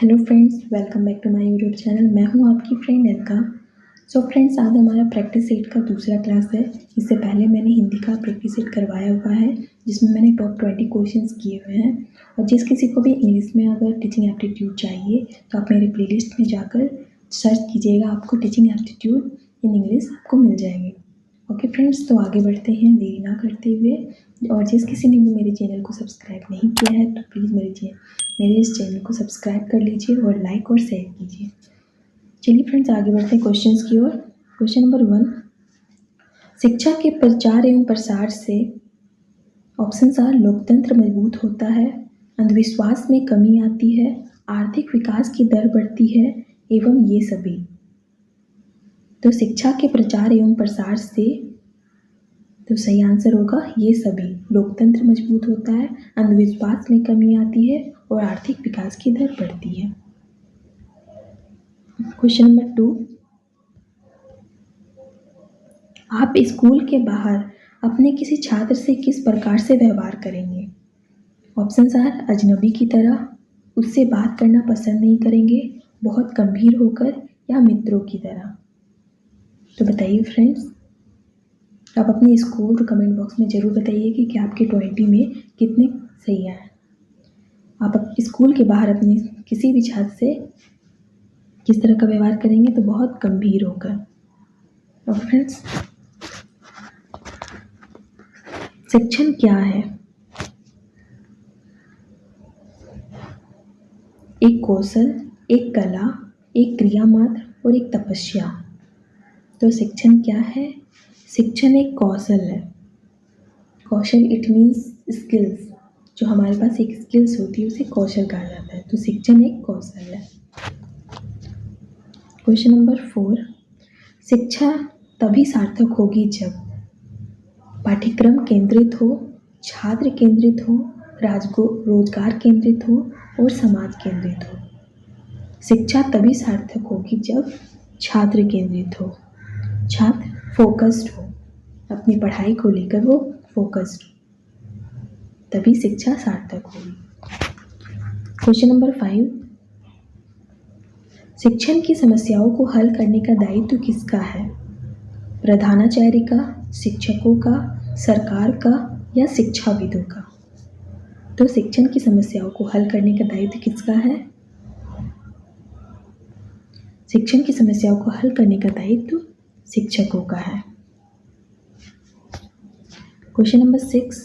Hello friends, welcome back to my YouTube channel. मैं हूं आपकी फ्रेंड अलका। सो फ्रेंड्स, आज हमारा प्रैक्टिस सेट का दूसरा क्लास है। इससे पहले मैंने हिंदी का प्रैक्टिस सेट करवाया हुआ है, जिसमें मैंने टॉप 20 क्वेश्चंस किए हुए हैं। और जिस किसी को भी इंग्लिश में अगर टीचिंग एप्टीट्यूड चाहिए तो आप मेरे प्लेलिस्ट में जाकर सर्च कीजिएगा, आपको टीचिंग एप्टीट्यूड इन इंग्लिश आपको मिल जाएंगे। ओके फ्रेंड्स, तो आगे बढ़ते हैं देरी ना करते हुए। और जिस किसी ने भी मेरे चैनल को सब्सक्राइब नहीं किया है तो प्लीज़ मेरे इस चैनल को सब्सक्राइब कर लीजिए और लाइक और शेयर कीजिए। चलिए फ्रेंड्स, आगे बढ़ते हैं क्वेश्चंस की ओर। क्वेश्चन नंबर 1, शिक्षा के प्रचार एवं प्रसार से ऑप्शंस आर लोकतंत्र मजबूत होता है, अंधविश्वास में कमी आती है, आर्थिक विकास की दर बढ़ती है एवं ये सभी। तो शिक्षा के प्रचार एवं प्रसार से तो सही आंसर होगा ये सभी। लोकतंत्र मजबूत होता है, अंधविश्वास में कमी आती है और आर्थिक विकास की दर बढ़ती है। क्वेश्चन नंबर 2, आप स्कूल के बाहर अपने किसी छात्र से किस प्रकार से व्यवहार करेंगे? ऑप्शंस आर अजनबी की तरह, उससे बात करना पसंद नहीं करेंगे, बहुत गंभीर होकर या मित्रों की तरह। तो बताइए फ्रेंड्स, आप अपने स्कोर कमेंट बॉक्स में ज़रूर बताइए कि आपके 20 में कितने सही आए। आप स्कूल के बाहर अपने किसी भी छात्र से किस तरह का व्यवहार करेंगे? तो बहुत गंभीर होकर। और फ्रेंड्स, शिक्षण क्या है? एक कौशल, एक कला, एक क्रिया मात्र और एक तपस्या। तो शिक्षण क्या है? शिक्षण एक कौशल है। कौशल इट मीन्स स्किल्स। जो हमारे पास एक स्किल्स होती है उसे कौशल कहा जाता है। तो शिक्षण एक कौशल है। क्वेश्चन नंबर 4, शिक्षा तभी सार्थक होगी जब पाठ्यक्रम केंद्रित हो, छात्र केंद्रित हो, रोजगार केंद्रित हो और समाज केंद्रित हो। शिक्षा तभी सार्थक होगी जब छात्र केंद्रित हो, छात्र फोकस्ड हो, अपनी पढ़ाई को लेकर वो फोकस्ड हो, तभी शिक्षा सार्थक होगी। क्वेश्चन नंबर 5, शिक्षण की समस्याओं को हल करने का दायित्व किसका है? प्रधानाचार्य का, शिक्षकों का, सरकार का या शिक्षाविदों का? तो शिक्षण की समस्याओं को हल करने का दायित्व किसका है? शिक्षण की समस्याओं को हल करने का दायित्व शिक्षकों का है। क्वेश्चन नंबर 6,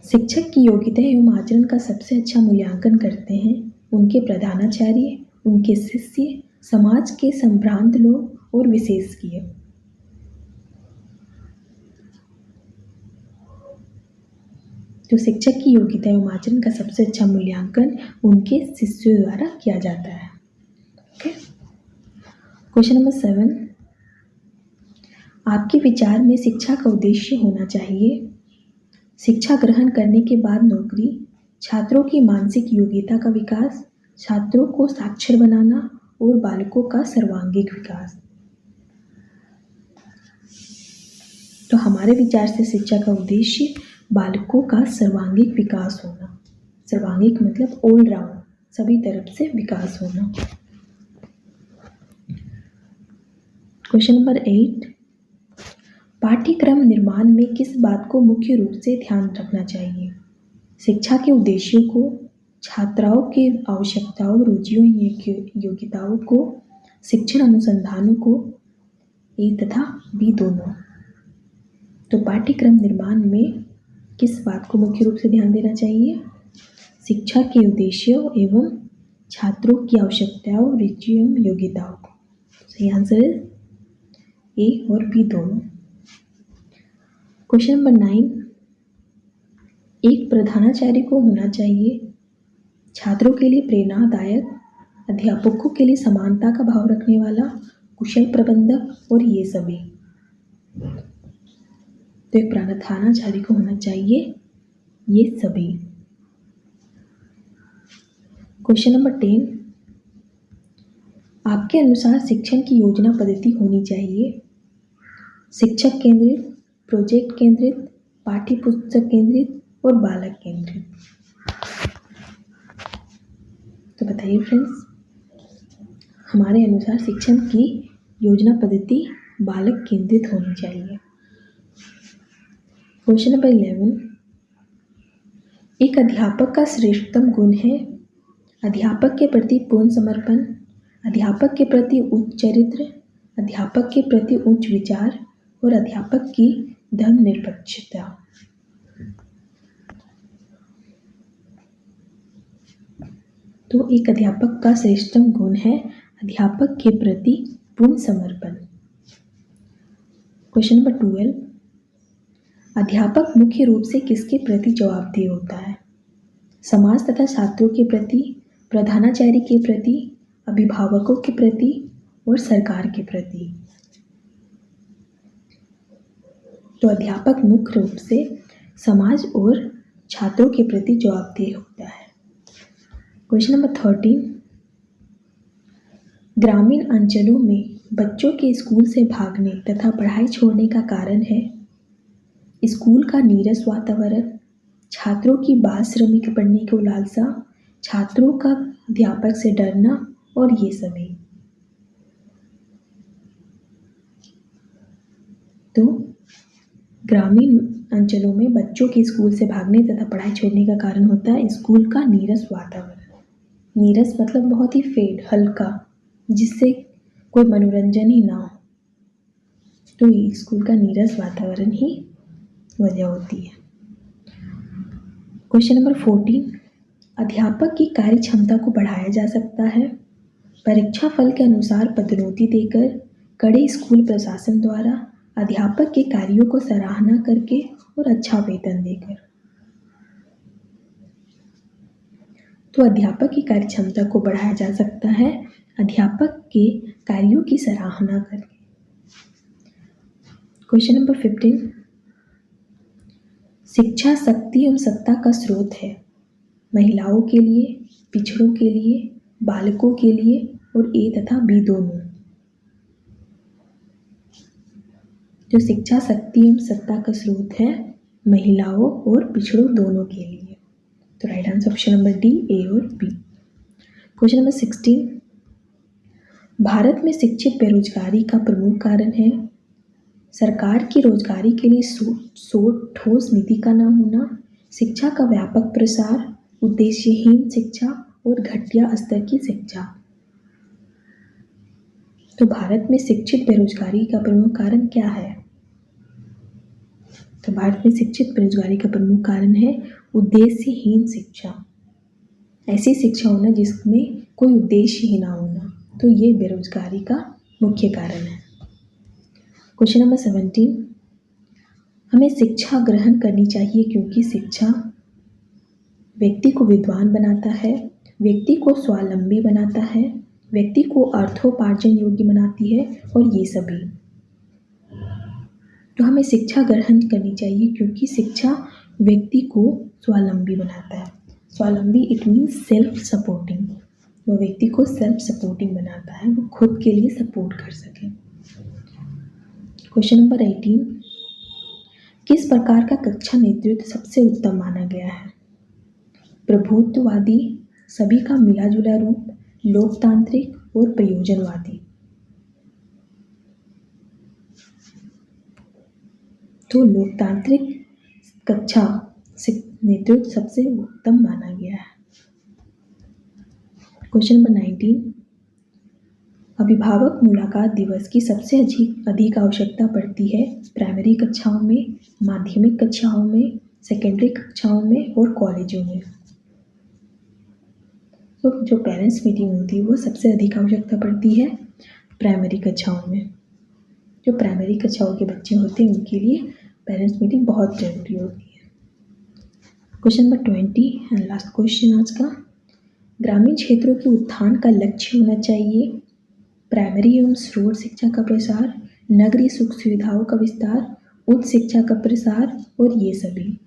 शिक्षक की योग्यता एवं आचरण का सबसे अच्छा मूल्यांकन करते हैं उनके प्रधानाचार्य, उनके शिष्य, समाज के संभ्रांत लोग और विशेषज्ञ। तो शिक्षक की योग्यता एवं आचरण का सबसे अच्छा मूल्यांकन उनके शिष्यों द्वारा किया जाता है। ओके। क्वेश्चन नंबर 7, आपके विचार में शिक्षा का उद्देश्य होना चाहिए? शिक्षा ग्रहण करने के बाद नौकरी, छात्रों की मानसिक योग्यता का विकास, छात्रों को साक्षर बनाना और बालकों का सर्वांगीण विकास। तो हमारे विचार से शिक्षा का उद्देश्य बालकों का सर्वांगीण विकास होना। सर्वांगीण मतलब ऑल राउंड, सभी तरफ से विकास होना। क्वेश्चन नंबर 8, पाठ्यक्रम निर्माण में किस बात को मुख्य रूप से ध्यान रखना चाहिए? शिक्षा के उद्देश्यों को, छात्राओं के आवश्यकताओं, रुचियों, योग्यताओं को, शिक्षण अनुसंधानों को, ए तथा बी दोनों। तो पाठ्यक्रम निर्माण में किस बात को मुख्य रूप से ध्यान देना चाहिए? शिक्षा के उद्देश्यों एवं छात्रों की आवश्यकताओं, रुचियों, योग्यताओं को। सही आंसर है ए और बी दोनों। क्वेश्चन नंबर 9, एक प्रधानाचार्य को होना चाहिए छात्रों के लिए प्रेरणादायक, अध्यापकों के लिए समानता का भाव रखने वाला, कुशल प्रबंधक और ये सभी। तो एक प्रधानाचार्य को होना चाहिए ये सभी। क्वेश्चन नंबर 10, आपके अनुसार शिक्षण की योजना पद्धति होनी चाहिए शिक्षक केंद्रित, प्रोजेक्ट केंद्रित, पाठ्य पुस्तक केंद्रित और बालक केंद्रित। तो बताइए फ्रेंड्स, हमारे अनुसार शिक्षण की योजना पद्धति बालक केंद्रित होनी चाहिए। क्वेश्चन नंबर 11, एक अध्यापक का श्रेष्ठतम गुण है अध्यापक के प्रति पूर्ण समर्पण, अध्यापक के प्रति उच्च चरित्र, अध्यापक के प्रति उच्च विचार और अध्यापक की धर्मनिरपेक्षता। तो एक अध्यापक का श्रेष्ठतम गुण है अध्यापक के प्रति पूर्ण समर्पण। क्वेश्चन नंबर 12, अध्यापक मुख्य रूप से किसके प्रति जवाबदेह होता है? समाज तथा छात्रों के प्रति, प्रधानाचार्य के प्रति, अभिभावकों के प्रति और सरकार के प्रति। तो अध्यापक मुख्य रूप से समाज और छात्रों के प्रति जवाबदेह होता है। क्वेश्चन नंबर 13, ग्रामीण अंचलों में बच्चों के स्कूल से भागने तथा पढ़ाई छोड़ने का कारण है स्कूल का नीरस वातावरण, छात्रों की बाल श्रमिक बनने की लालसा, छात्रों का अध्यापक से डरना और ये सभी। तो ग्रामीण अंचलों में बच्चों के स्कूल से भागने तथा पढ़ाई छोड़ने का कारण होता है स्कूल का नीरस वातावरण। नीरस मतलब बहुत ही फेड, हल्का, जिससे कोई मनोरंजन ही ना हो। तो स्कूल का नीरस वातावरण ही वजह होती है। क्वेश्चन नंबर 14, अध्यापक की कार्य क्षमता को बढ़ाया जा सकता है परीक्षा फल के अनुसार पदोन्नति देकर, कड़े स्कूल प्रशासन द्वारा, अध्यापक के कार्यों को सराहना करके और अच्छा वेतन देकर। तो अध्यापक की कार्य क्षमता को बढ़ाया जा सकता है अध्यापक के कार्यों की सराहना करके। क्वेश्चन नंबर 15, शिक्षा शक्ति एवं सत्ता का स्रोत है महिलाओं के लिए, पिछड़ों के लिए, बालकों के लिए और ए तथा बी दोनों। जो शिक्षा शक्ति एवं सत्ता का स्रोत है महिलाओं और पिछड़ों दोनों के लिए। तो right answer option number D, A और बी। क्वेश्चन नंबर 16, भारत में शिक्षित बेरोजगारी का प्रमुख कारण है सरकार की रोजगारी के लिए ठोस नीति का न होना, शिक्षा का व्यापक प्रसार, उद्देश्यहीन शिक्षा और घटिया स्तर की शिक्षा। तो भारत में शिक्षित बेरोजगारी का प्रमुख कारण क्या है? तो भारत में शिक्षित बेरोजगारी का प्रमुख कारण है उद्देश्यहीन शिक्षा। ऐसी शिक्षा होना जिसमें कोई उद्देश्य ही ना होना। तो ये बेरोजगारी का मुख्य कारण है। क्वेश्चन नंबर 17, हमें शिक्षा ग्रहण करनी चाहिए क्योंकि शिक्षा व्यक्ति को विद्वान बनाता है, व्यक्ति को स्वावलंबी बनाता है, व्यक्ति को अर्थोपार्जन योग्य बनाती है और ये सभी। तो हमें शिक्षा ग्रहण करनी चाहिए क्योंकि शिक्षा व्यक्ति को स्वावलंबी बनाता है। स्वावलंबी इट मीन्स सेल्फ सपोर्टिंग। वो व्यक्ति को सेल्फ सपोर्टिंग बनाता है, वो खुद के लिए सपोर्ट कर सके। क्वेश्चन नंबर 18, किस प्रकार का कक्षा नेतृत्व सबसे उत्तम माना गया है? प्रभुत्ववादी, सभी का मिला जुला रूप, लोकतांत्रिक और प्रयोजनवादी। तो लोकतांत्रिक कक्षा नेतृत्व सबसे उत्तम माना गया है। क्वेश्चन नंबर 19, अभिभावक मुलाकात दिवस की सबसे अधिक आवश्यकता पड़ती है प्राइमरी कक्षाओं में, माध्यमिक कक्षाओं में, सेकेंडरी कक्षाओं में और कॉलेजों में। तो जो पेरेंट्स मीटिंग होती है वो सबसे अधिक आवश्यकता पड़ती है प्राइमरी कक्षाओं में। जो प्राइमरी कक्षाओं के बच्चे होते हैं उनके लिए पेरेंट्स मीटिंग बहुत जरूरी होती है। Question number 20 and last question आज का, ग्रामीण क्षेत्रों के उत्थान का लक्ष्य होना चाहिए प्राइमरी एवं स्रोत शिक्षा का प्रसार, नगरीय सुख सुविधाओं का विस्तार, उच्च शिक्षा का प्रसार और ये सभी।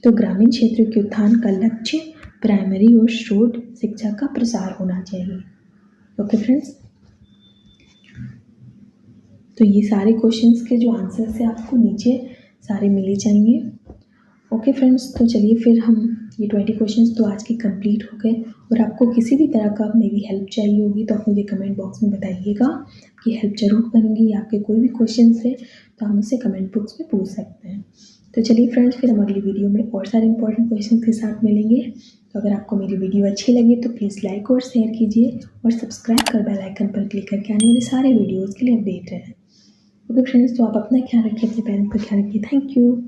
तो ग्रामीण क्षेत्रों के उत्थान का लक्ष्य प्राइमरी और स्रोत शिक्षा का प्रसार होना चाहिए। ओके फ्रेंड्स, तो ये सारे क्वेश्चंस के जो आंसर्स है आपको नीचे सारे मिले जाएंगे। ओके फ्रेंड्स, तो चलिए फिर हम ये 20 क्वेश्चंस तो आज के कंप्लीट हो गए। और आपको किसी भी तरह का मेरी हेल्प चाहिए होगी तो आप मुझे कमेंट बॉक्स में बताइएगा, कि हेल्प ज़रूर करूँगी। आपके कोई भी क्वेश्चंस है तो आप मुझसे कमेंट बॉक्स में पूछ सकते हैं। तो चलिए फ्रेंड्स, फिर हम अगली वीडियो में और सारे इंपॉर्टेंट क्वेश्चन के साथ मिलेंगे। तो अगर आपको मेरी वीडियो अच्छी लगी तो प्लीज़ लाइक और शेयर कीजिए और सब्सक्राइब कर बेल आइकन पर क्लिक करके आने वाले सारे वीडियोज़ के लिए अपडेट रहें। ओके फ्रेंड्स, तो आप अपना ख्याल रखिए, अपने पेरेंट्स का ख्याल रखिए। Thank you.